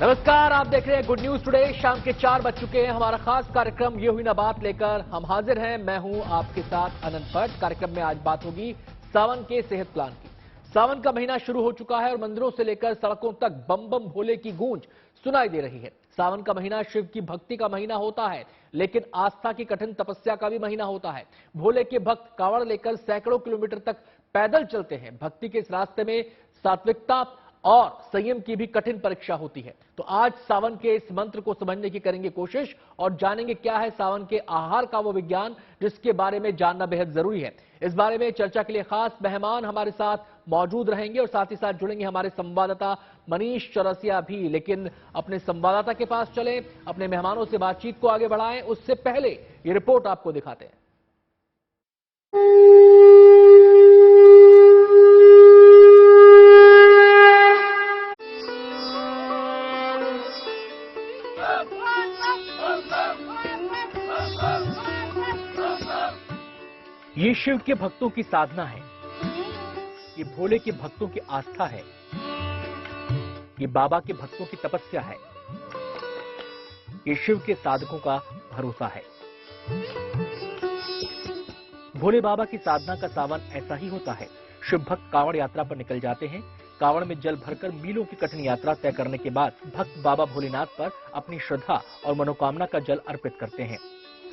नमस्कार, आप देख रहे हैं गुड न्यूज टुडे। शाम के 4 बज चुके हैं। हमारा खास कार्यक्रम ये हुई ना बात लेकर हम हाजिर हैं। मैं हूं आपके साथ अनंत भट्ट। कार्यक्रम में आज बात होगी सावन के सेहत प्लान की। सावन का महीना शुरू हो चुका है और मंदिरों से लेकर सड़कों तक बम बम भोले की गूंज सुनाई दे रही है। सावन का महीना शिव की भक्ति का महीना होता है, लेकिन आस्था की कठिन तपस्या का भी महीना होता है। भोले के भक्त कांवड़ लेकर सैकड़ों किलोमीटर तक पैदल चलते हैं। भक्ति के इस रास्ते में सात्विकता और संयम की भी कठिन परीक्षा होती है। तो आज सावन के इस मंत्र को समझने की करेंगे कोशिश और जानेंगे क्या है सावन के आहार का वो विज्ञान जिसके बारे में जानना बेहद जरूरी है। इस बारे में चर्चा के लिए खास मेहमान हमारे साथ मौजूद रहेंगे और साथ ही साथ जुड़ेंगे हमारे संवाददाता मनीष चौरसिया भी। लेकिन अपने संवाददाता के पास चलें, अपने मेहमानों से बातचीत को आगे बढ़ाएं, उससे पहले ये रिपोर्ट आपको दिखाते हैं। ये शिव के भक्तों की साधना है, ये भोले के भक्तों की आस्था है, ये बाबा के भक्तों की तपस्या है, ये शिव के साधकों का भरोसा है। भोले बाबा की साधना का सावन ऐसा ही होता है। शिव भक्त कांवड़ यात्रा पर निकल जाते हैं। कांवड़ में जल भरकर मीलों की कठिन यात्रा तय करने के बाद भक्त बाबा भोलेनाथ पर अपनी श्रद्धा और मनोकामना का जल अर्पित करते हैं।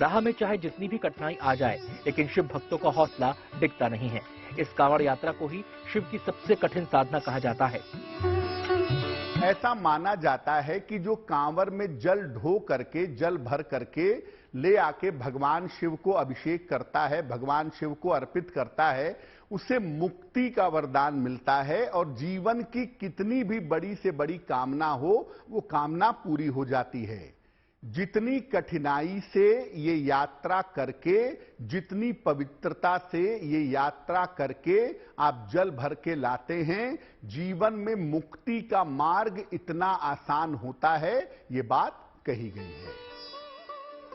राह में चाहे जितनी भी कठिनाई आ जाए, लेकिन शिव भक्तों का हौसला डिगता नहीं है। इस कांवड़ यात्रा को ही शिव की सबसे कठिन साधना कहा जाता है। ऐसा माना जाता है कि जो कांवर में जल ढो करके, जल भर करके ले आके भगवान शिव को अभिषेक करता है, भगवान शिव को अर्पित करता है, उसे मुक्ति का वरदान मिलता है और जीवन की कितनी भी बड़ी से बड़ी कामना हो, वो कामना पूरी हो जाती है। जितनी कठिनाई से ये यात्रा करके, जितनी पवित्रता से ये यात्रा करके आप जल भर के लाते हैं, जीवन में मुक्ति का मार्ग इतना आसान होता है, ये बात कही गई है।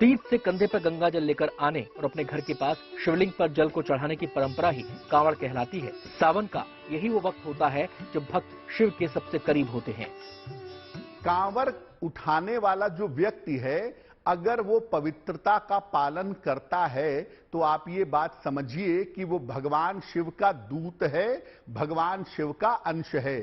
तीर्थ से कंधे पर गंगा जल लेकर आने और अपने घर के पास शिवलिंग पर जल को चढ़ाने की परंपरा ही कांवड़ कहलाती है। सावन का यही वो वक्त होता है जब भक्त शिव के सबसे करीब होते हैं। कांवर उठाने वाला जो व्यक्ति है, अगर वो पवित्रता का पालन करता है तो आप ये बात समझिए कि वो भगवान शिव का दूत है, भगवान शिव का अंश है।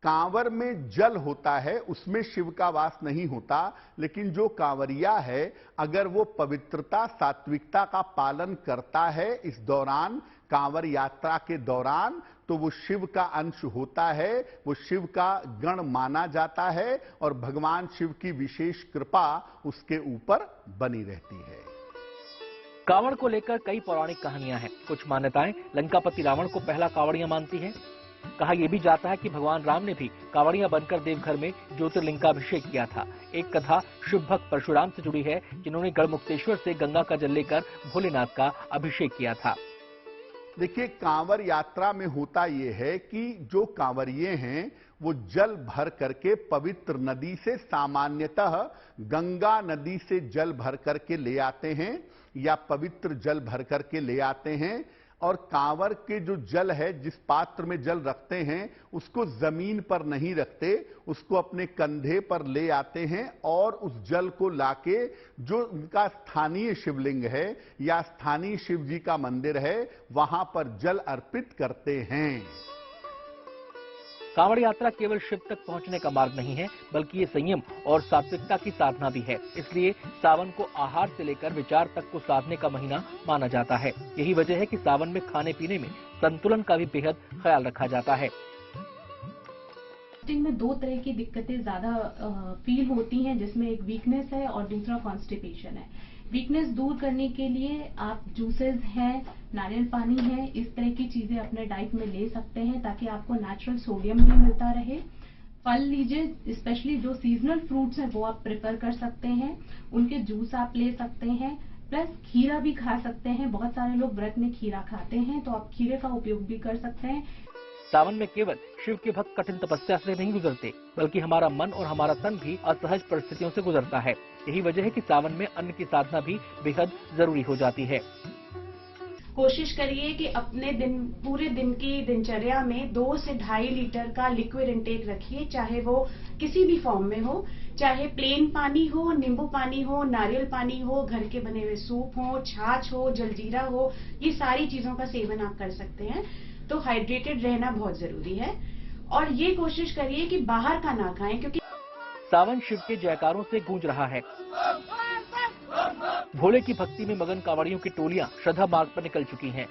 कांवर में जल होता है, उसमें शिव का वास नहीं होता, लेकिन जो कांवरिया है अगर वो पवित्रता सात्विकता का पालन करता है इस दौरान, कांवर यात्रा के दौरान, तो वो शिव का अंश होता है, वो शिव का गण माना जाता है और भगवान शिव की विशेष कृपा उसके ऊपर बनी रहती है। कांवड़ को लेकर कई पौराणिक कहानियां हैं। कुछ मान्यताएं लंकापति रावण को पहला कांवड़िया मानती हैं। कहा यह भी जाता है कि भगवान राम ने भी कांवड़िया बनकर देवघर में ज्योतिर्लिंग का अभिषेक किया था। एक कथा शिव भक्त परशुराम से जुड़ी है, जिन्होंने गढ़मुक्तेश्वर से गंगा का जल लेकर भोलेनाथ का अभिषेक किया था। देखिए, कांवर यात्रा में होता यह है कि जो कांवरिये हैं वो जल भर करके पवित्र नदी से, सामान्यतः गंगा नदी से जल भर करके ले आते हैं या पवित्र जल भर करके ले आते हैं। और कांवर के जो जल है, जिस पात्र में जल रखते हैं, उसको जमीन पर नहीं रखते, उसको अपने कंधे पर ले आते हैं और उस जल को लाके जो उनका स्थानीय शिवलिंग है या स्थानीय शिव जी का मंदिर है, वहां पर जल अर्पित करते हैं। कांवड़ यात्रा केवल शिव तक पहुंचने का मार्ग नहीं है, बल्कि ये संयम और सात्विकता की साधना भी है। इसलिए सावन को आहार से लेकर विचार तक को साधने का महीना माना जाता है। यही वजह है कि सावन में खाने पीने में संतुलन का भी बेहद ख्याल रखा जाता है। में दो तरह की दिक्कतें ज्यादा फील होती हैं, जिसमें एक वीकनेस है और दूसरा कॉन्स्टिपेशन है। वीकनेस दूर करने के लिए आप जूसेस हैं, नारियल पानी है, इस तरह की चीजें अपने डाइट में ले सकते हैं ताकि आपको नेचुरल सोडियम भी मिलता रहे। फल लीजिए, स्पेशली जो सीजनल फ्रूट्स हैं वो आप प्रेफर कर सकते हैं, उनके जूस आप ले सकते हैं। प्लस खीरा भी खा सकते हैं, बहुत सारे लोग व्रत में खीरा खाते हैं, तो आप खीरे का उपयोग भी कर सकते हैं। सावन में केवल शिव के भक्त कठिन तपस्या से नहीं गुजरते, बल्कि हमारा मन और हमारा तन भी असहज परिस्थितियों से गुजरता है। यही वजह है कि सावन में अन्न की साधना भी बेहद जरूरी हो जाती है। कोशिश करिए कि अपने पूरे दिन की दिनचर्या में 2 से 2.5 लीटर का लिक्विड इंटेक रखिए, चाहे वो किसी भी फॉर्म में हो, चाहे प्लेन पानी हो, नींबू पानी हो, नारियल पानी हो, घर के बने हुए सूप हो, छाछ हो, जलजीरा हो, ये सारी चीजों का सेवन आप कर सकते हैं। तो हाइड्रेटेड रहना बहुत जरूरी है और ये कोशिश करिए कि बाहर का ना खाएं, क्योंकि सावन शिव के जयकारों से गूंज रहा है। भोले की भक्ति में मगन कांवड़ियों की टोलियां श्रद्धा मार्ग पर निकल चुकी हैं।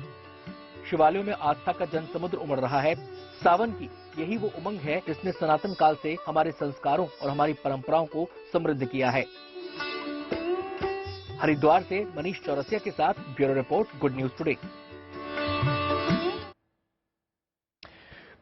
शिवालयों में आस्था का जन समुद्र उमड़ रहा है। सावन की यही वो उमंग है जिसने सनातन काल से हमारे संस्कारों और हमारी परंपराओं को समृद्ध किया है। हरिद्वार से मनीष चौरसिया के साथ bureau report, good news today.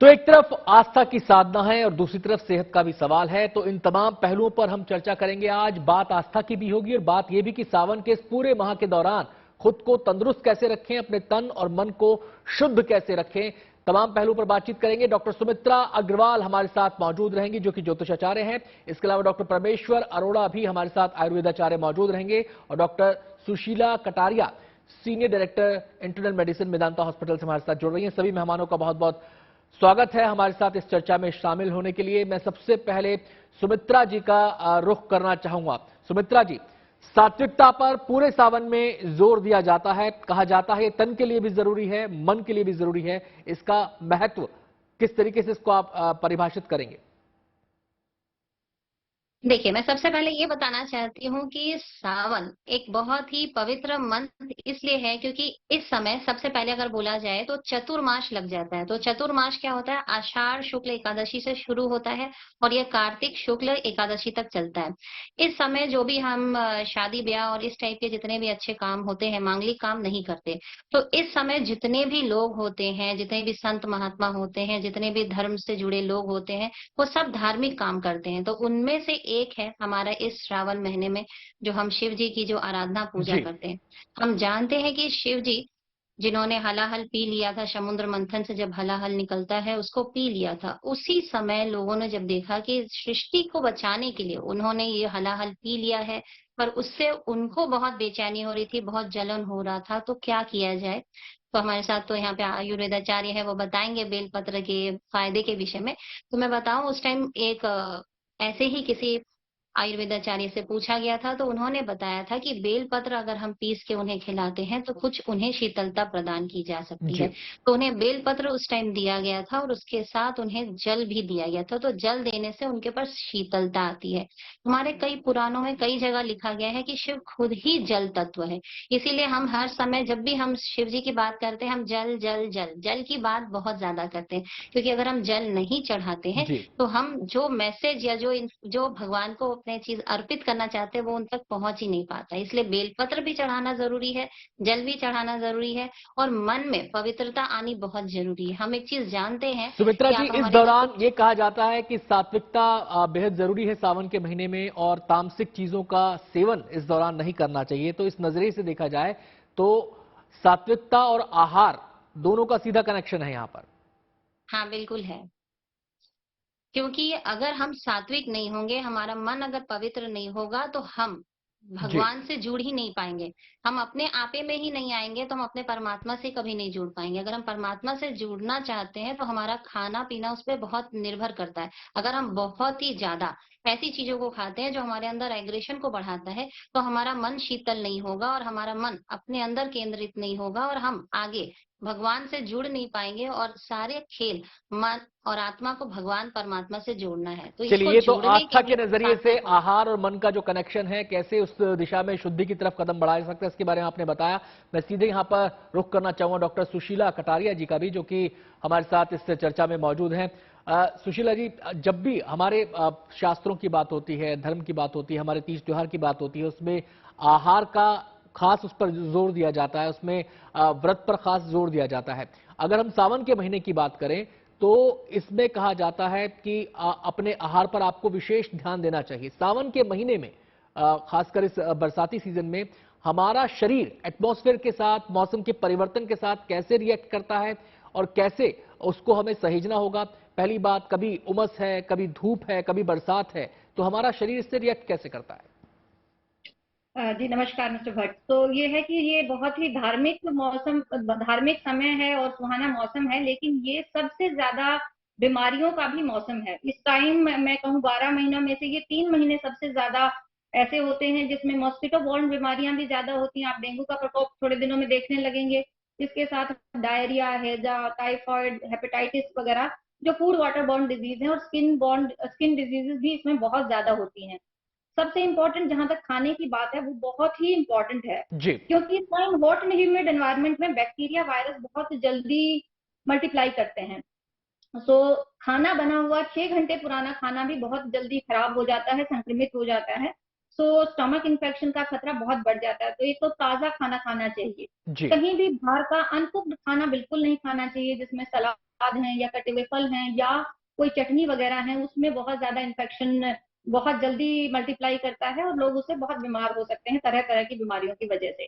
तो एक तरफ आस्था की साधना है और दूसरी तरफ सेहत का भी सवाल है। तो इन तमाम पहलुओं पर हम चर्चा करेंगे आज। बात आस्था की भी होगी और बात यह भी कि सावन के इस पूरे माह के दौरान खुद को तंदुरुस्त कैसे रखें, अपने तन और मन को शुद्ध कैसे रखें, तमाम पहलुओं पर बातचीत करेंगे। डॉक्टर सुमित्रा अग्रवाल हमारे साथ मौजूद रहेंगी जो कि ज्योतिषाचार्य हैं। इसके अलावा डॉक्टर परमेश्वर अरोड़ा भी हमारे साथ आयुर्वेदाचार्य मौजूद रहेंगे और doctor Sushila Kataria senior director internal medicine Medanta hospital से हमारे साथ जुड़ रही हैं। सभी मेहमानों का बहुत बहुत स्वागत है हमारे साथ इस चर्चा में शामिल होने के लिए। मैं सबसे पहले सुमित्रा जी का रुख करना चाहूंगा। सुमित्रा जी, सात्विकता पर पूरे सावन में जोर दिया जाता है, कहा जाता है तन के लिए भी जरूरी है, मन के लिए भी जरूरी है। इसका महत्व किस तरीके से इसको आप परिभाषित करेंगे? देखिए, मैं सबसे पहले ये बताना चाहती हूँ कि सावन एक बहुत ही पवित्र मंथ इसलिए है क्योंकि इस समय सबसे पहले अगर बोला जाए तो चतुर्मास लग जाता है। तो चतुर्मास क्या होता है? आषाढ़ शुक्ल एकादशी से शुरू होता है और ये कार्तिक शुक्ल एकादशी तक चलता है। इस समय जो भी हम शादी ब्याह और इस टाइप के जितने भी अच्छे काम होते हैं, मांगलिक काम नहीं करते। तो इस समय जितने भी लोग होते हैं, जितने भी संत महात्मा होते हैं, जितने भी धर्म से जुड़े लोग होते हैं, वो सब धार्मिक काम करते हैं। तो उनमें से एक है हमारा इस श्रावण महीने में जो हम शिव जी की जो आराधना पूजा करते हैं। हम जानते हैं कि शिव जी जिन्होंने हलाहल पी लिया था, समुद्र मंथन से जब हलाहल निकलता है उसको पी लिया था, उसी समय लोगों ने जब देखा कि सृष्टि को बचाने के लिए उन्होंने ये हलाहल पी लिया है, पर उससे उनको बहुत बेचैनी हो रही थी, बहुत जलन हो रहा था, तो क्या किया जाए? तो हमारे साथ तो यहाँ पे आयुर्वेदाचार्य है, वो बताएंगे बेलपत्र के फायदे के विषय में। तो मैं बताऊं, उस टाइम एक ऐसे ही किसी आयुर्वेदाचार्य से पूछा गया था तो उन्होंने बताया था कि बेलपत्र अगर हम पीस के उन्हें खिलाते हैं तो कुछ उन्हें शीतलता प्रदान की जा सकती है। तो उन्हें बेलपत्र उस टाइम दिया गया था और उसके साथ उन्हें जल भी दिया गया था। तो जल देने से उनके पास शीतलता आती है। हमारे कई पुराणों में कई जगह लिखा गया है कि शिव खुद ही जल तत्व है। इसीलिए हम हर समय जब भी हम शिव जी की बात करते हैं, हम जल जल जल जल की बात बहुत ज्यादा करते हैं, क्योंकि अगर हम जल नहीं चढ़ाते हैं तो हम जो मैसेज या जो भगवान को अपने चीज अर्पित करना चाहते हैं वो उन तक पहुंच ही नहीं पाता। इसलिए बेलपत्र भी चढ़ाना जरूरी है, जल भी चढ़ाना जरूरी है और मन में पवित्रता आनी बहुत जरूरी है। हम एक चीज जानते हैं सुमित्रा जी, इस दौरान ये कहा जाता है कि सात्विकता बेहद जरूरी है सावन के महीने में और तामसिक चीजों का सेवन इस दौरान नहीं करना चाहिए। तो इस नजरिए से देखा जाए तो सात्विकता और आहार दोनों का सीधा कनेक्शन है यहाँ पर। हाँ, बिल्कुल है, क्योंकि अगर हम सात्विक नहीं होंगे, हमारा मन अगर पवित्र नहीं होगा तो हम भगवान से जुड़ ही नहीं पाएंगे। हम अपने आपे में ही नहीं आएंगे तो हम अपने परमात्मा से कभी नहीं जुड़ पाएंगे। अगर हम परमात्मा से जुड़ना चाहते हैं तो हमारा खाना पीना उस पर बहुत निर्भर करता है। अगर हम बहुत ही ज्यादा ऐसी चीजों को खाते हैं जो हमारे अंदर एग्रेशन को बढ़ाता है तो हमारा मन शीतल नहीं होगा और हमारा मन अपने अंदर केंद्रित नहीं होगा और हम आगे भगवान से जुड़ नहीं पाएंगे। और सारे खेल मन और आत्मा को भगवान परमात्मा से जोड़ना है। तो चलिए, ये तो आस्था के नजरिए से आहार और मन का जो कनेक्शन है, कैसे उस दिशा में शुद्धि की तरफ कदम बढ़ा सकते हैं, इसके बारे में आपने बताया। मैं सीधे यहाँ पर रुख करना चाहूंगा डॉक्टर सुशीला कटारिया जी का भी, जो कि हमारे साथ इस चर्चा में मौजूद हैं। सुशीला जी, जब भी हमारे शास्त्रों की बात होती है, धर्म की बात होती है, हमारे तीज त्योहार की बात होती है, उसमें आहार का खास उस पर जोर दिया जाता है, उसमें व्रत पर खास जोर दिया जाता है। अगर हम सावन के महीने की बात करें तो इसमें कहा जाता है कि अपने आहार पर आपको विशेष ध्यान देना चाहिए। सावन के महीने में खासकर इस बरसाती सीजन में हमारा शरीर एटमॉस्फेयर के साथ, मौसम के परिवर्तन के साथ कैसे रिएक्ट करता है और कैसे उसको हमें सहेजना होगा। पहली बात, कभी उमस है, कभी धूप है, कभी बरसात है, तो हमारा शरीर इससे रिएक्ट कैसे करता है? जी नमस्कार मिस्टर भट्ट। तो ये है कि ये बहुत ही धार्मिक समय है और सुहाना मौसम है, लेकिन ये सबसे ज्यादा बीमारियों का भी मौसम है। इस टाइम मैं कहूँ 12 महीनों में से ये 3 महीने सबसे ज्यादा ऐसे होते हैं जिसमें मॉस्किटो बॉर्न बीमारियां भी ज्यादा होती हैं। आप डेंगू का प्रकोप थोड़े दिनों में देखने लगेंगे। इसके साथ डायरिया, हैजा, टाइफॉइड, हेपेटाइटिस वगैरह जो फूड वाटर बॉर्न डिजीज है, और स्किन डिजीजेस भी इसमें बहुत ज्यादा होती हैं। सबसे इम्पोर्टेंट जहां तक खाने की बात है वो बहुत ही इम्पोर्टेंट है, जी। क्योंकि इस time hot and humid environment में बैक्टीरिया वायरस बहुत जल्दी मल्टीप्लाई करते हैं। सो खाना बना हुआ 6 घंटे पुराना खाना भी बहुत जल्दी खराब हो जाता है, संक्रमित हो जाता है। सो स्टमक इन्फेक्शन का खतरा बहुत बढ़ जाता है। तो एक तो ताजा खाना खाना चाहिए। जी। कहीं भी बाहर का अनकुक्ड खाना बिल्कुल नहीं खाना चाहिए, जिसमें सलाद है या कटे हुए फल हैं या कोई चटनी वगैरह है, उसमें बहुत ज्यादा इन्फेक्शन बहुत जल्दी मल्टीप्लाई करता है और लोग उससे बहुत बीमार हो सकते हैं तरह तरह की बीमारियों की वजह से।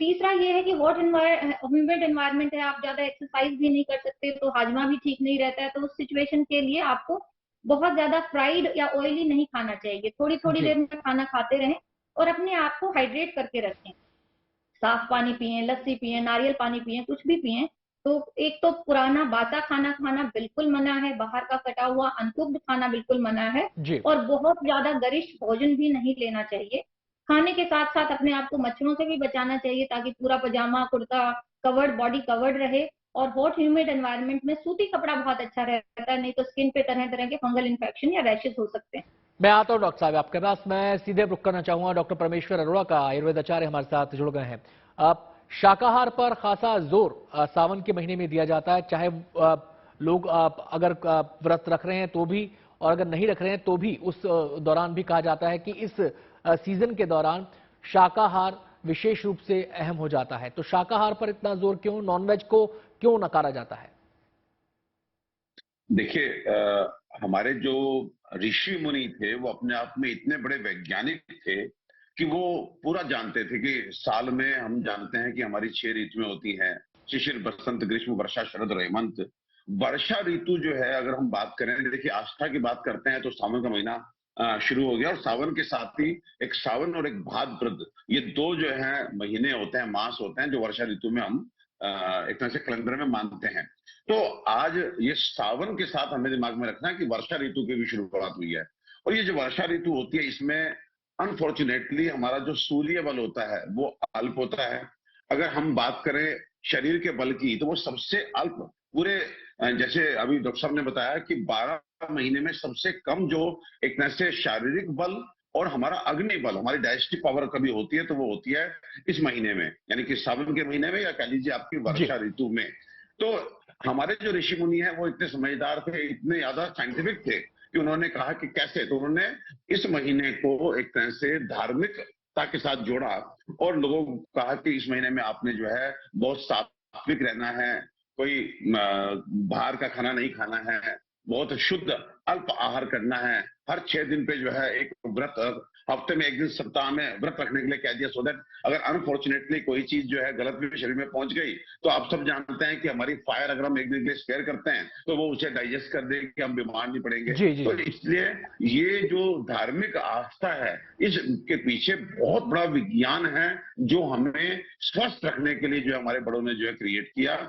तीसरा ये है कि ह्यूमिड एनवायरनमेंट है, आप ज्यादा एक्सरसाइज भी नहीं कर सकते, तो हाजमा भी ठीक नहीं रहता है। तो उस सिचुएशन के लिए आपको बहुत ज्यादा फ्राइड या ऑयली नहीं खाना चाहिए। थोड़ी थोड़ी जी। देर में खाना खाते रहें और अपने आप को हाइड्रेट करके रखें। साफ पानी पिए, लस्सी पिए, नारियल पानी पिए, कुछ भी पिए। तो एक तो पुराना बासा खाना खाना बिल्कुल मना है, बाहर का कटा हुआ अनकुक्ड खाना बिल्कुल मना है, जी। और बहुत ज्यादा गरिष्ठ भोजन भी नहीं लेना चाहिए। खाने के साथ साथ अपने आप को मच्छरों से भी बचाना चाहिए, ताकि पूरा पजामा कुर्ता कवर्ड, बॉडी कवर्ड रहे। और हॉट ह्यूमिड एनवायरनमेंट में सूती कपड़ा बहुत अच्छा रहता है, नहीं तो स्किन पे तरह तरह के फंगल इन्फेक्शन या रैशेस हो सकते हैं। मैं आता हूं डॉक्टर साहब आपके पास। मैं सीधे रुक करना चाहूंगा डॉक्टर परमेश्वर अरोड़ा का, आयुर्वेद आचार्य हमारे साथ जुड़ गए हैं। अब शाकाहार पर खासा जोर सावन के महीने में दिया जाता है, चाहे लोग अगर व्रत रख रहे हैं तो भी, और अगर नहीं रख रहे हैं तो भी उस दौरान भी कहा जाता है कि इस सीजन के दौरान शाकाहार विशेष रूप से अहम हो जाता है। तो शाकाहार पर इतना जोर क्यों, नॉनवेज को क्यों नकारा जाता है? देखिए, हमारे जो ऋषि मुनि थे वो अपने आप में इतने बड़े वैज्ञानिक थे कि वो पूरा जानते थे कि साल में हम जानते हैं कि हमारी 6 ऋतुएं होती हैं: शिशिर, बसंत, ग्रीष्म, वर्षा, शरद और हेमंत। वर्षा ऋतु जो है, अगर हम बात करें, देखिए आस्था की बात करते हैं तो सावन का महीना शुरू हो गया, और सावन के साथ ही एक सावन और एक भाद्रपद, ये 2 जो है महीने होते हैं, मास होते हैं, जो वर्षा ऋतु में हम एक तरह से कैलेंडर में मानते हैं। तो आज ये सावन के साथ हमें दिमाग में रखना है कि वर्षा ऋतु की भी शुरुआत हुई है। और ये जो वर्षा ऋतु होती है, इसमें अनफॉर्चुनेटली हमारा जो सूर्य बल होता है वो अल्प होता है। अगर हम बात करें शरीर के बल की, तो वो सबसे अल्प पूरे जैसे अभी डॉक्टर साहब ने बताया कि 12 महीने में सबसे कम जो एक तरह से शारीरिक बल और हमारा अग्नि बल, हमारी डाइजेस्टिव पावर कभी होती है तो वो होती है इस महीने में, यानी कि सावन के महीने में, या कह लीजिए आपकी वर्षा ऋतु में। तो हमारे जो ऋषि मुनि हैं वो इतने समझदार थे, इतने ज्यादा साइंटिफिक थे कि उन्होंने कहा कि कैसे, तो उन्होंने इस महीने को एक तरह से धार्मिकता के साथ जोड़ा और लोगों को कहा कि इस महीने में आपने जो है बहुत सात्विक रहना है, कोई बाहर का खाना नहीं खाना है, बहुत शुद्ध अल्प आहार करना है, हर 6 दिन पे जो है एक व्रत, हफ्ते में 1 दिन सप्ताह में व्रत रखने के लिए कह दिया, सो दैट अगर अनफॉर्चुनेटली कोई चीज जो है गलत भी शरीर में पहुंच गई, तो आप सब जानते हैं कि हमारी फायर अगर हम 1 दिन के लिए स्पेयर करते हैं तो वो उसे डाइजेस्ट कर देगी कि हम बीमार नहीं पड़ेंगे। तो इसलिए ये जो धार्मिक आस्था है, इसके पीछे बहुत बड़ा विज्ञान है जो हमें स्वस्थ रखने के लिए जो हमारे बड़ों ने जो है क्रिएट किया।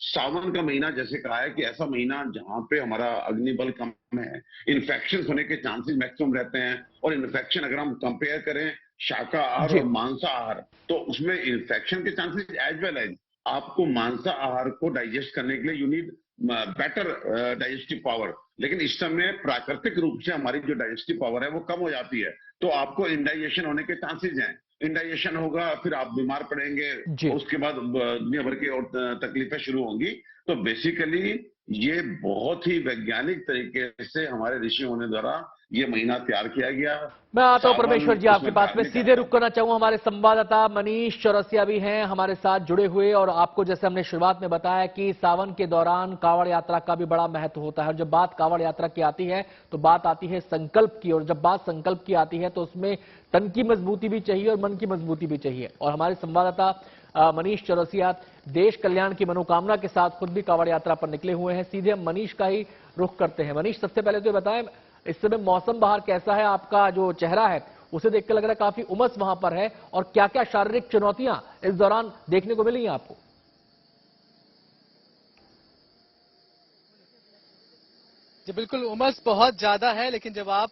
सावन का महीना जैसे कहा है कि ऐसा महीना जहां पे हमारा अग्निबल कम है, इन्फेक्शन होने के चांसेस मैक्सिमम रहते हैं, और इन्फेक्शन अगर हम कंपेयर करें शाकाहार और मांसाहार, तो उसमें इन्फेक्शन के चांसेस एज वेल एज आपको मांसाहार को डाइजेस्ट करने के लिए you need better digestive power. लेकिन इस समय प्राकृतिक रूप से हमारी जो डाइजेस्टिव पावर है वो कम हो जाती है, तो आपको इंडाइजेशन होने के चांसेस हैं। इंडाइजेशन होगा, फिर आप बीमार पड़ेंगे, उसके बाद दुनिया भर की और तकलीफें शुरू होंगी। तो बेसिकली ये बहुत ही वैज्ञानिक तरीके से हमारे ऋषियों ने द्वारा ये महीना तैयार किया गया। मैं आता हूं परमेश्वर जी आपके पास। मैं सीधे रुक करना चाहूंगा, हमारे संवाददाता मनीष चौरसिया भी हैं हमारे साथ जुड़े हुए, और आपको जैसे हमने शुरुआत में बताया कि सावन के दौरान कांवड़ यात्रा का भी बड़ा महत्व होता है। और जब बात कांवड़ यात्रा की आती है तो बात आती है संकल्प की, और जब बात संकल्प की आती है तो उसमें तन की मजबूती भी चाहिए और मन की मजबूती भी चाहिए। और हमारे संवाददाता मनीष चौरसिया देश कल्याण की मनोकामना के साथ खुद भी कांवड़ यात्रा पर निकले हुए हैं। सीधे हम मनीष का ही रुख करते हैं। मनीष, सबसे पहले तो ये बताएं, इस समय मौसम बाहर कैसा है? आपका जो चेहरा है उसे देखकर लग रहा है काफी उमस वहां पर है। और क्या क्या शारीरिक चुनौतियां इस दौरान देखने को मिली हैं आपको? जी बिल्कुल, उमस बहुत ज्यादा है, लेकिन जब आप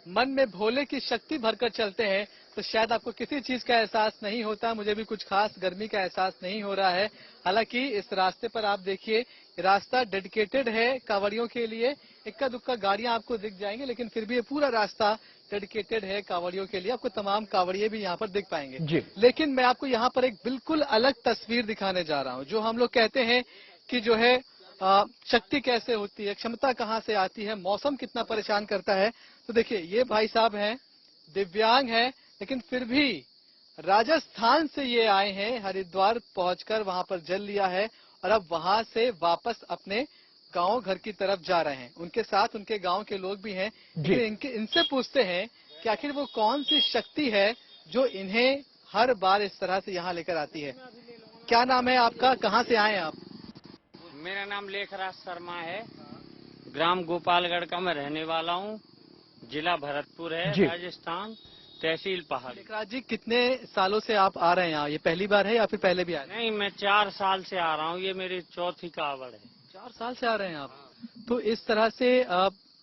मन में भोले की शक्ति भरकर चलते हैं तो शायद आपको किसी चीज का एहसास नहीं होता। मुझे भी कुछ खास गर्मी का एहसास नहीं हो रहा है। हालांकि इस रास्ते पर आप देखिए, रास्ता डेडिकेटेड है कांवड़ियों के लिए। इक्का दुक्का गाड़ियां आपको दिख जाएंगी, लेकिन फिर भी ये पूरा रास्ता डेडिकेटेड है कांवड़ियों के लिए। आपको तमाम कांवड़िए भी यहाँ पर दिख पाएंगे जी। लेकिन मैं आपको यहाँ पर एक बिल्कुल अलग तस्वीर दिखाने जा रहा हूँ। जो हम लोग कहते हैं कि जो है शक्ति कैसे होती है, क्षमता कहाँ से आती है, मौसम कितना परेशान करता है। तो देखिए, ये भाई साहब हैं, दिव्यांग हैं, लेकिन फिर भी राजस्थान से ये आए हैं, हरिद्वार पहुंचकर वहां पर जल लिया है और अब वहां से वापस अपने गांव घर की तरफ जा रहे हैं। उनके साथ उनके गांव के लोग भी हैं, लेकिन इनसे पूछते हैं कि आखिर वो कौन सी शक्ति है जो इन्हें हर बार इस तरह से यहाँ लेकर आती है। क्या नाम है आपका, कहाँ से आए हैं आप? मेरा नाम लेखराज शर्मा है, ग्राम गोपालगढ़ का मैं रहने वाला हूँ, जिला भरतपुर है, राजस्थान, तहसील पहाड़ी। लेखराज जी, कितने सालों से आप आ रहे हैं यहाँ? ये पहली बार है या फिर पहले भी आए? नहीं, मैं 4 साल से आ रहा हूँ, ये मेरी चौथी कावड़ है। 4 साल से आ रहे हैं आप? तो इस तरह से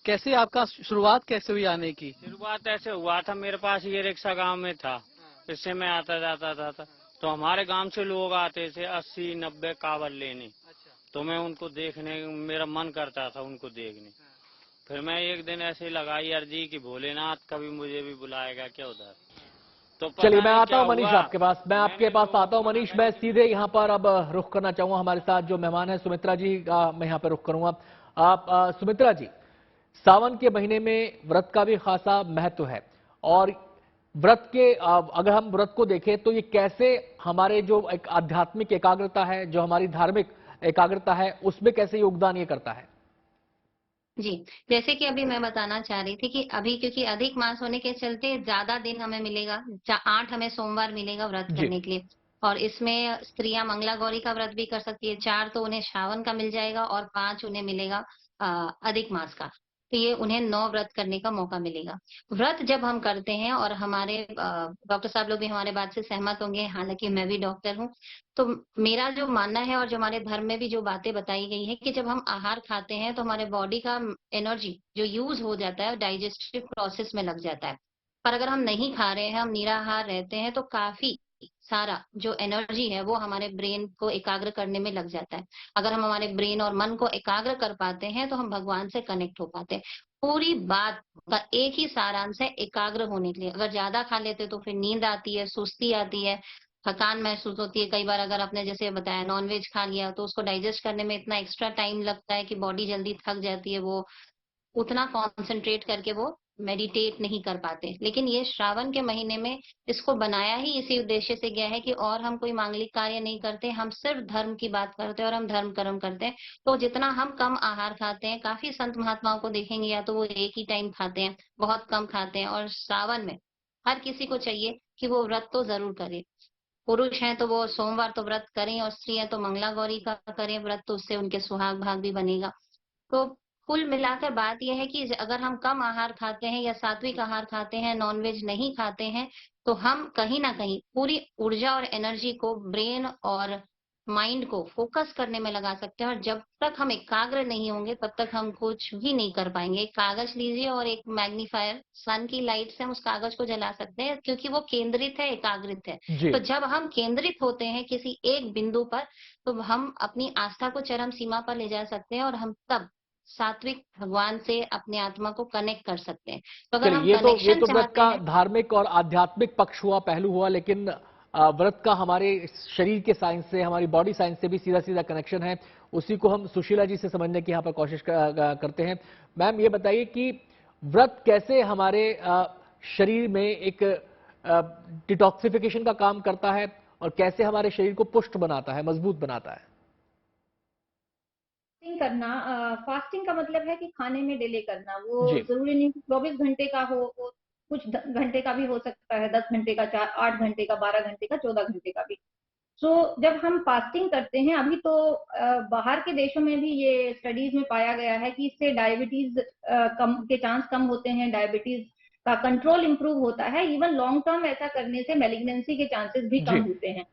कैसे आपका शुरुआत कैसे हुई आने की? शुरुआत ऐसे हुआ था, मेरे पास ये रिक्शा गांव में था, इससे मैं आता जाता था। तो हमारे गांव से लोग आते थे 80-90 कावड़ लेने। तो मैं उनको देखने, मेरा मन करता था उनको देखने। फिर मैं एक दिन ऐसे लगाई अर्जी कि भोलेनाथ कभी मुझे भी बुलाएगा क्या उधर। तो चलिए, मैं आता हूं मनीष आपके पास, मैं आपके पास आता हूं मनीष। मैं सीधे यहां पर अब रुख करना चाहूंगा, हमारे साथ जो मेहमान है सुमित्रा जी का मैं यहां पर रुख करूंगा। आप सुमित्रा जी, सावन के महीने में व्रत का भी खासा महत्व है और व्रत के अगर हम व्रत को देखें तो ये कैसे हमारे जो एक आध्यात्मिक एकाग्रता है, जो हमारी धार्मिक एकाग्रता है, उसमें कैसे योगदान ये करता है? जी, जैसे कि अभी मैं बताना चाह रही थी कि अभी क्योंकि अधिक मास होने के चलते ज्यादा दिन हमें मिलेगा, 8 हमें सोमवार मिलेगा व्रत करने के लिए। और इसमें स्त्रियां मंगला गौरी का व्रत भी कर सकती है। 4 तो उन्हें श्रावण का मिल जाएगा और 5 उन्हें मिलेगा अधिक मास का। तो ये उन्हें 9 व्रत करने का मौका मिलेगा। व्रत जब हम करते हैं, और हमारे डॉक्टर साहब लोग भी हमारे बात से सहमत होंगे, हालांकि मैं भी डॉक्टर हूँ, तो मेरा जो मानना है और जो हमारे धर्म में भी जो बातें बताई गई है कि जब हम आहार खाते हैं तो हमारे बॉडी का एनर्जी जो यूज हो जाता है डाइजेस्टिव प्रोसेस में लग जाता है। पर अगर हम नहीं खा रहे हैं, हम निराहार रहते हैं, तो काफी सारा जो एनर्जी है वो हमारे ब्रेन को एकाग्र करने में लग जाता है। अगर हम हमारे ब्रेन और मन को एकाग्र कर पाते हैं तो हम भगवान से कनेक्ट हो पाते हैं। पूरी बात का एक ही सारांश है एकाग्र होने के लिए। अगर ज्यादा खा लेते तो फिर नींद आती है, सुस्ती आती है, थकान महसूस होती है। कई बार अगर आपने जैसे बताया नॉनवेज खा लिया तो उसको डाइजेस्ट करने में इतना एक्स्ट्रा टाइम लगता है कि बॉडी जल्दी थक जाती है, वो उतना कॉन्सेंट्रेट करके वो मेडिटेट नहीं कर पाते। लेकिन ये श्रावण के महीने में इसको बनाया ही इसी उद्देश्य से गया है कि और हम कोई मांगलिक कार्य नहीं करते, हम सिर्फ धर्म की बात करते हैं और हम धर्म कर्म करते हैं। तो जितना हम कम आहार खाते हैं, काफी संत महात्माओं को देखेंगे या तो वो एक ही टाइम खाते हैं, बहुत कम खाते हैं। और श्रावण में हर किसी को चाहिए कि वो व्रत तो जरूर करे। पुरुष हैं तो वो सोमवार तो व्रत करें और स्त्री है तो मंगला गौरी का करें व्रत, तो उससे उनके सुहाग भाग भी बनेगा। तो कुल मिलाकर बात यह है कि अगर हम कम आहार खाते हैं या सात्विक आहार खाते हैं, नॉनवेज नहीं खाते हैं, तो हम कहीं ना कहीं पूरी ऊर्जा और एनर्जी को ब्रेन और माइंड को फोकस करने में लगा सकते हैं। और जब तक हम एकाग्र नहीं होंगे तब तक हम कुछ भी नहीं कर पाएंगे। एक कागज लीजिए और एक मैग्नीफायर, सन की लाइट से हम उस कागज को जला सकते हैं, क्योंकि वो केंद्रित है, एकाग्रित है। तो जब हम केंद्रित होते हैं किसी एक बिंदु पर, तो हम अपनी आस्था को चरम सीमा पर ले जा सकते हैं और हम तब सात्विक भगवान से अपने आत्मा को कनेक्ट कर सकते हैं। तो अगर हम ये तो व्रत का धार्मिक और आध्यात्मिक पक्ष हुआ, पहलू हुआ, लेकिन व्रत का हमारे शरीर के साइंस से, हमारी बॉडी साइंस से भी सीधा सीधा कनेक्शन है। उसी को हम सुशीला जी से समझने की यहाँ पर कोशिश करते हैं। मैम, ये बताइए कि व्रत कैसे हमारे शरीर में एक डिटॉक्सिफिकेशन का काम करता है और कैसे हमारे शरीर को पुष्ट बनाता है, मजबूत बनाता है? करना, फास्टिंग का मतलब है कि खाने में डिले करना। वो जरूरी नहीं 24 घंटे का हो, वो कुछ घंटे का भी हो सकता है, 10 घंटे का, 8 घंटे का, 12 घंटे का, 14 घंटे का भी। तो जब हम फास्टिंग करते हैं, अभी तो बाहर के देशों में भी ये स्टडीज में पाया गया है कि इससे डायबिटीज कम के चांस कम होते हैं, डायबिटीज का कंट्रोल इंप्रूव होता है। इवन लॉन्ग टर्म ऐसा करने से मैलिग्नेंसी के चांसेस भी कम होते हैं।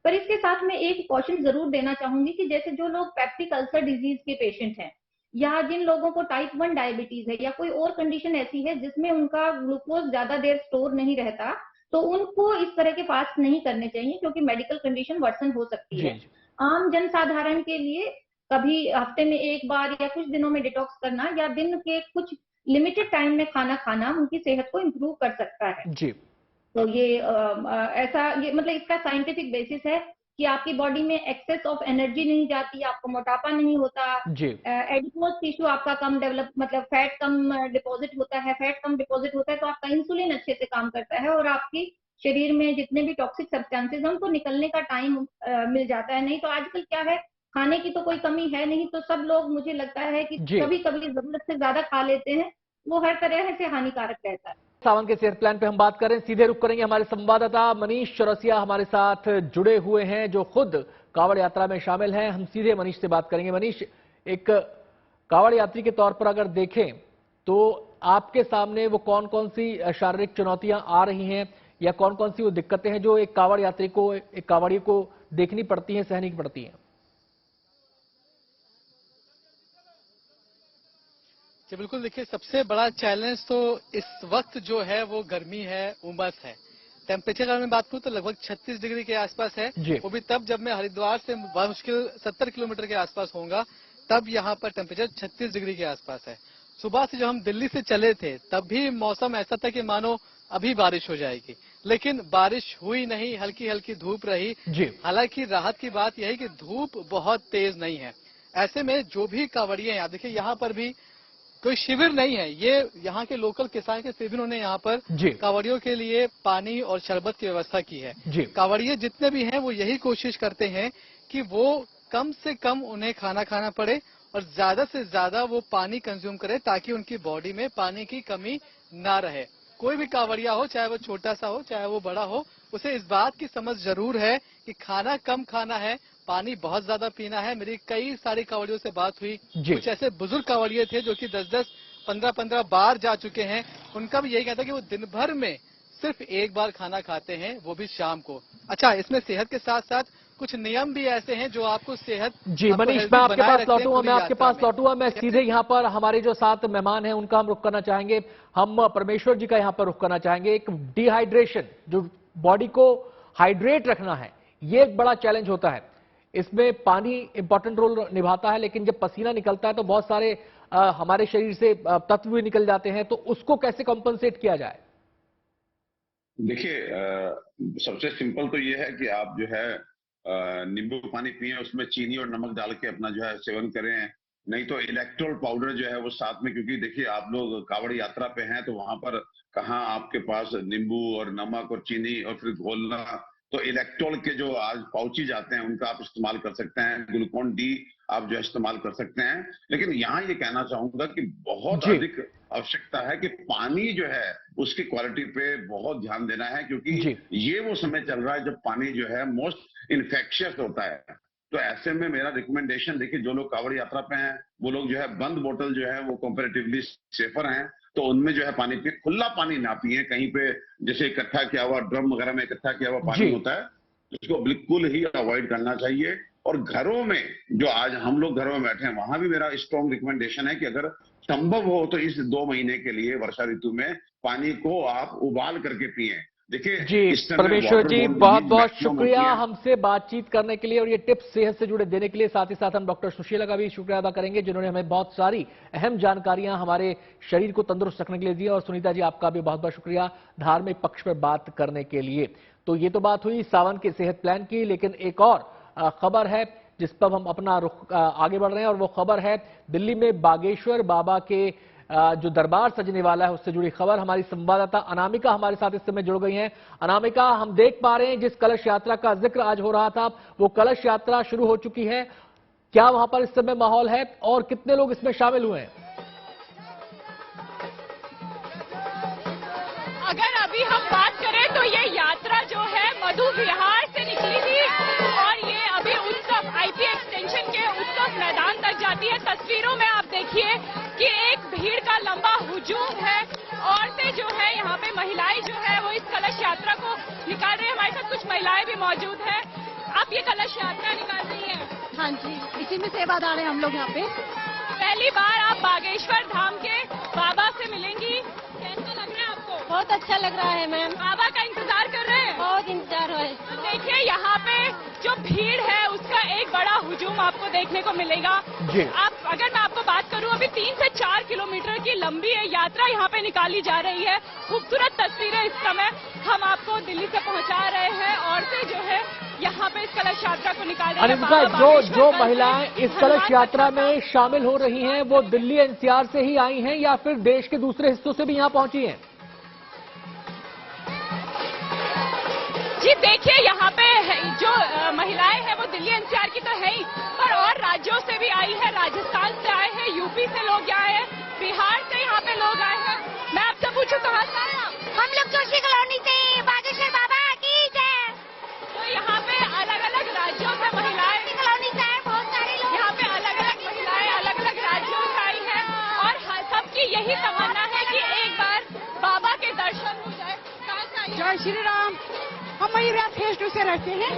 पर इसके साथ मैं एक कॉशन जरूर देना चाहूंगी कि जैसे जो लोग पेप्टिक अल्सर डिजीज के पेशेंट हैं या जिन लोगों को टाइप 1 डायबिटीज है या कोई और कंडीशन ऐसी है जिसमें उनका ग्लूकोज ज्यादा देर स्टोर नहीं रहता, तो उनको इस तरह के फास्ट नहीं करने चाहिए क्योंकि मेडिकल कंडीशन वर्सन हो सकती है। आम जनसाधारण के लिए कभी हफ्ते में एक बार या कुछ दिनों में डिटॉक्स करना या दिन के कुछ लिमिटेड टाइम में खाना खाना उनकी सेहत को इम्प्रूव कर सकता है जी। तो ये ऐसा ये मतलब इसका साइंटिफिक बेसिस है कि आपकी बॉडी में एक्सेस ऑफ एनर्जी नहीं जाती, आपको मोटापा नहीं होता, एडिपोज टिश्यू आपका कम डेवलप मतलब फैट कम डिपॉजिट होता है, फैट कम डिपॉजिट होता है तो आपका इंसुलिन अच्छे से काम करता है और आपकी शरीर में जितने भी टॉक्सिक सब्सटेंसेस हैं उनको निकलने का टाइम मिल जाता है। नहीं तो आजकल क्या है, खाने की तो कोई कमी है नहीं, तो सब लोग मुझे लगता है कि कभी कभी जरूरत से ज्यादा खा लेते हैं, वो हर तरह से हानिकारक रहता है। सावन के सेहत प्लान पे हम बात करें, सीधे रुक करेंगे हमारे संवाददाता मनीष चौरसिया हमारे साथ जुड़े हुए हैं जो खुद कांवड़ यात्रा में शामिल हैं। हम सीधे मनीष से बात करेंगे। मनीष, एक कांवड़ यात्री के तौर पर अगर देखें तो आपके सामने वो कौन कौन सी शारीरिक चुनौतियां आ रही हैं या कौन कौन सी वो दिक्कतें हैं जो एक कांवड़ यात्री को, एक कांवड़ी को देखनी पड़ती हैं, सहनी पड़ती हैं? जी बिल्कुल, देखिए सबसे बड़ा चैलेंज तो इस वक्त जो है वो गर्मी है, उमस है। टेम्परेचर अगर मैं बात करूं तो लगभग 36 डिग्री के आसपास है, वो भी तब जब मैं हरिद्वार से मुश्किल 70 किलोमीटर के आसपास होऊंगा, तब यहाँ पर टेम्परेचर 36 डिग्री के आसपास है। सुबह से जब हम दिल्ली से चले थे तब भी मौसम ऐसा था कि मानो अभी बारिश हो जाएगी, लेकिन बारिश हुई नहीं, हल्की हल्की धूप रही। हालांकि राहत की बात यह है कि धूप बहुत तेज नहीं है। ऐसे में जो भी कांवड़िए हैं, आप देखिए यहाँ पर भी कोई शिविर नहीं है, ये यहाँ के लोकल किसान के शिविरों ने यहाँ पर कांवड़ियों के लिए पानी और शरबत की व्यवस्था की है। कांवड़िए जितने भी हैं वो यही कोशिश करते हैं कि वो कम से कम उन्हें खाना खाना पड़े और ज्यादा से ज्यादा वो पानी कंज्यूम करे ताकि उनकी बॉडी में पानी की कमी ना रहे। कोई भी कांवड़िया हो, चाहे वो छोटा सा हो चाहे वो बड़ा हो, उसे इस बात की समझ जरूर है कि खाना कम खाना है, पानी बहुत ज्यादा पीना है। मेरी कई सारी कांवड़ियों से बात हुई, कुछ ऐसे बुजुर्ग कांवड़िए थे जो कि 10-10, 15-15 बार जा चुके हैं। उनका भी यही कहता है कि वो दिन भर में सिर्फ एक बार खाना खाते हैं, वो भी शाम को। अच्छा, इसमें सेहत के साथ साथ कुछ नियम भी ऐसे हैं जो आपको सेहत जी मनीष, मैं आपके पास लौटूंगा, मैं सीधे यहाँ पर हमारे जो साथ मेहमान हैं उनका हम रुख करना चाहेंगे। हम परमेश्वर जी का यहाँ पर रुख करना चाहेंगे। एक डिहाइड्रेशन, जो बॉडी को हाइड्रेट रखना है, ये एक बड़ा चैलेंज होता है। इसमें पानी इंपॉर्टेंट रोल निभाता है, लेकिन जब पसीना निकलता है तो बहुत सारे हमारे शरीर से तत्व भी निकल जाते हैं, तो उसको कैसे कॉम्पनसेट किया जाए? देखिए, सबसे सिंपल तो ये है कि आप जो है नींबू पानी पिए, उसमें चीनी और नमक डाल के अपना जो है सेवन करें। नहीं तो इलेक्ट्रोल पाउडर जो है वो साथ में, क्योंकि देखिए आप लोग कांवड़ यात्रा पे हैं तो वहां पर कहाँ आपके पास नींबू और नमक और चीनी और फिर घोलना, तो इलेक्ट्रोल के जो आज पाउचेज आते हैं उनका आप इस्तेमाल कर सकते हैं। ग्लूकोन डी आप जो इस्तेमाल कर सकते हैं। लेकिन यहाँ ये कहना चाहूंगा कि बहुत अधिक आवश्यकता है कि पानी जो है उसकी क्वालिटी पे बहुत ध्यान देना है, क्योंकि ये वो समय चल रहा है जब पानी जो है मोस्ट इन्फेक्शियस होता है। तो ऐसे में मेरा रिकमेंडेशन, देखिए जो लोग कांवड़ यात्रा पे हैं वो लोग जो है बंद बोतल जो है वो कंपैरेटिवली सेफर हैं, तो उनमें जो है पानी पिए, खुला पानी ना पिए। कहीं पे जैसे इकट्ठा किया हुआ ड्रम वगैरह में इकट्ठा किया हुआ पानी होता है, उसको बिल्कुल ही अवॉइड करना चाहिए। और घरों में जो आज हम लोग घरों में बैठे हैं, वहां भी मेरा स्ट्रॉन्ग रिकमेंडेशन है कि अगर संभव हो तो इस 2 महीने के लिए वर्षा ऋतु में पानी को आप उबाल करके पिए। देखिए जी परमेश्वर जी, बहुत बहुत शुक्रिया हमसे बातचीत करने के लिए और ये टिप्स सेहत से जुड़े देने के लिए। साथ ही साथ हम डॉक्टर सुशीला का भी शुक्रिया अदा करेंगे जिन्होंने हमें बहुत सारी अहम जानकारियां हमारे शरीर को तंदुरुस्त रखने के लिए दी। और सुनीता जी, आपका भी बहुत बहुत शुक्रिया धार्मिक पक्ष पर बात करने के लिए। तो ये तो बात हुई सावन के सेहत प्लान की, लेकिन एक और खबर है जिस पर हम अपना रुख आगे बढ़ रहे हैं और वो खबर है दिल्ली में बागेश्वर बाबा के जो दरबार सजने वाला है उससे जुड़ी खबर। हमारी संवाददाता अनामिका हमारे साथ इस समय जुड़ गई हैं। अनामिका, हम देख पा रहे हैं जिस कलश यात्रा का जिक्र आज हो रहा था वो कलश यात्रा शुरू हो चुकी है, क्या वहां पर इस समय माहौल है और कितने लोग इसमें शामिल हुए हैं? अगर अभी हम बात करें तो ये यात्रा जो है मधु विहार से निकली थी और ये अभी उत्सव आईपी एक्सटेंशन के उत्सव मैदान तक जाती है। तस्वीरों में आप देखिए कि एक भीड़ का लंबा हुजूम है। औरतें जो है यहाँ महिलाएं भी मौजूद हैं। आप ये कलश यात्रा निकाल रही हैं? हाँ जी, इसी में सेवादार हैं हम लोग यहाँ पे। पहली बार आप बागेश्वर धाम के बाबा से मिलेंगी, कैसा लग रहा है आपको? बहुत अच्छा लग रहा है मैम। बाबा का इंतजार कर रहे हैं? बहुत इंतजार है। तो देखिए यहाँ पे जो भीड़ है उसका एक बड़ा हुजूम आपको देखने को मिलेगा। जी। अगर मैं आपको बात करूं, अभी 3 से 4 किलोमीटर की लंबी यात्रा यहाँ पे निकाली जा रही है। खूबसूरत तस्वीरें इस समय हम आपको दिल्ली से पहुंचा रहे हैं। औरतें जो है यहाँ पे इस कलश यात्रा को निकाल रही है। अनिंदिता, जो महिलाएं इस कलश यात्रा में शामिल हो रही हैं वो दिल्ली एनसीआर से ही आई हैं या फिर देश के दूसरे हिस्सों से भी यहाँ पहुंची हैं? जी देखिए, यहाँ पे जो महिलाएं हैं वो दिल्ली एनसीआर की तो है ही, पर और राज्यों से भी आई है। राजस्थान से आए हैं, यूपी से लोग आए हैं, बिहार से यहाँ पे लोग आए हैं। मैं आपसे पूछूं कहाँ से आए आप? हम लोग जोशी कॉलोनी से, बागेश्वर बाबा की जय। तो यहाँ पे अलग अलग राज्यों से महिलाएं कॉलोनी से आए बहुत सारे लोग। यहाँ पे अलग अलग महिलाएं अलग अलग राज्यों से आई हैं और सबकी यही तमन्ना है कि एक बार बाबा के दर्शन हो जाए। कहाँ से आई? जय श्री राम। हम मयूरविहार फेज 2 से रहते हैं।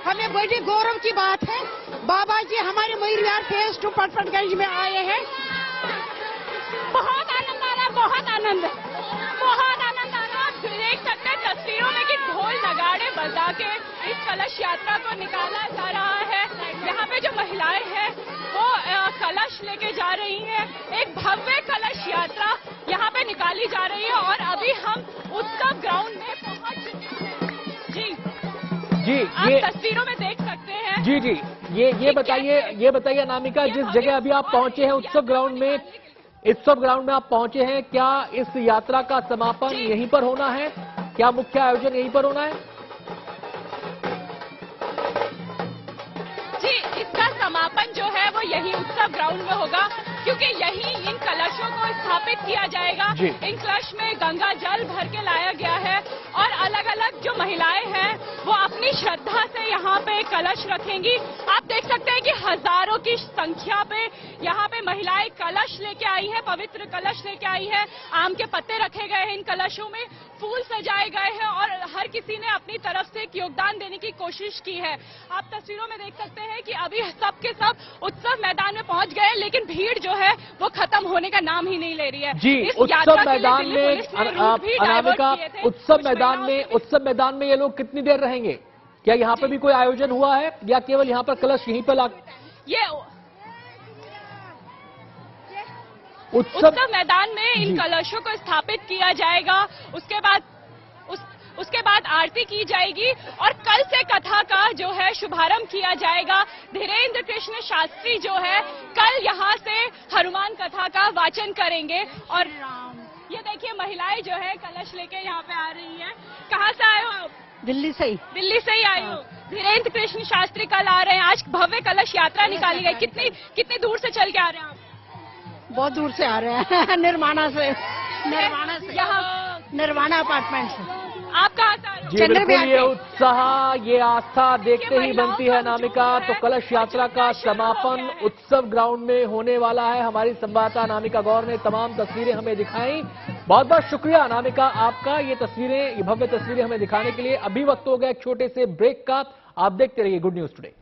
हमें बड़ी गौरव की बात है, बाबा जी हमारे मयूरविहार फेज 2 पटपटगंज में आए हैं। बहुत आनंद आ रहा है, बहुत आनंद आ रहा है। आप देख सकते हैं तस्वीरों में कि ढोल नगाड़े बजा के इस कलश यात्रा को निकाला जा रहा है। यहाँ पे जो महिलाएं हैं वो कलश लेके जा रही हैं। एक भव्य कलश यात्रा यहाँ पे निकाली जा रही है और अभी हम उत्सव ग्राउंड में पहुंच चुके हैं। जी, आप तस्वीरों में देख सकते हैं। जी, ये बताइए अनामिका, जिस जगह अभी आप पहुंचे हैं उत्सव ग्राउंड में आप पहुंचे हैं, क्या इस यात्रा का समापन यहीं पर होना है? क्या मुख्य आयोजन यहीं पर होना है? जी, इसका समापन जो है वो यही उत्सव ग्राउंड में होगा, क्योंकि यही इन कलशों को स्थापित किया जाएगा। इन कलश में गंगा जल भर के लाया गया है और अलग अलग जो महिलाएं हैं वो अपनी श्रद्धा से यहाँ पे कलश रखेंगी। आप देख सकते हैं कि हजारों की संख्या पे यहाँ पे महिलाएं कलश लेके आई हैं, पवित्र कलश लेके आई है। आम के पत्ते रखे गए हैं इन कलशों में, फूल सजाए गए हैं और हर किसी ने अपनी तरफ से एक योगदान देने की कोशिश की है। आप तस्वीरों में देख सकते हैं कि अभी सब के सब उत्सव मैदान में पहुंच गए, लेकिन भीड़ जो है वो खत्म होने का नाम ही नहीं ले रही है। जी, उत्सव मैदान में अनामिका, उत्सव मैदान में ये लोग कितनी देर रहेंगे? क्या यहाँ पे भी कोई आयोजन हुआ है या केवल यहाँ पर कलश यहीं पर ये उत्सव मैदान में इन कलशों को स्थापित किया जाएगा। उसके बाद आरती की जाएगी और कल से कथा का जो है शुभारंभ किया जाएगा। धीरेन्द्र कृष्ण शास्त्री जो है कल यहाँ से हनुमान कथा का वाचन करेंगे। और ये देखिए महिलाएं जो है कलश लेके यहाँ पे आ रही हैं। कहाँ से आए हो आप? दिल्ली से ही आई हो। धीरेन्द्र कृष्ण शास्त्री कल आ रहे हैं। आज भव्य कलश यात्रा निकाली गई। कितनी दूर से चल के आ रहे हैं आप? बहुत दूर से आ रहे हैं। निर्वाणा से यहाँ निर्वाणा अपार्टमेंट से। आप कहाँ से आ रहे हैं? जी बिल्कुल, ये उत्साह, ये आस्था देखते ही बनती है अनामिका। तो कलश यात्रा का समापन उत्सव ग्राउंड में होने वाला है। हमारी संवाददाता अनामिका गौर ने तमाम तस्वीरें हमें दिखाई। बहुत बहुत शुक्रिया अनामिका आपका, ये भव्य तस्वीरें हमें दिखाने के लिए। अभी वक्त हो गया एक छोटे से ब्रेक का। आप देखते रहिए गुड न्यूज टुडे।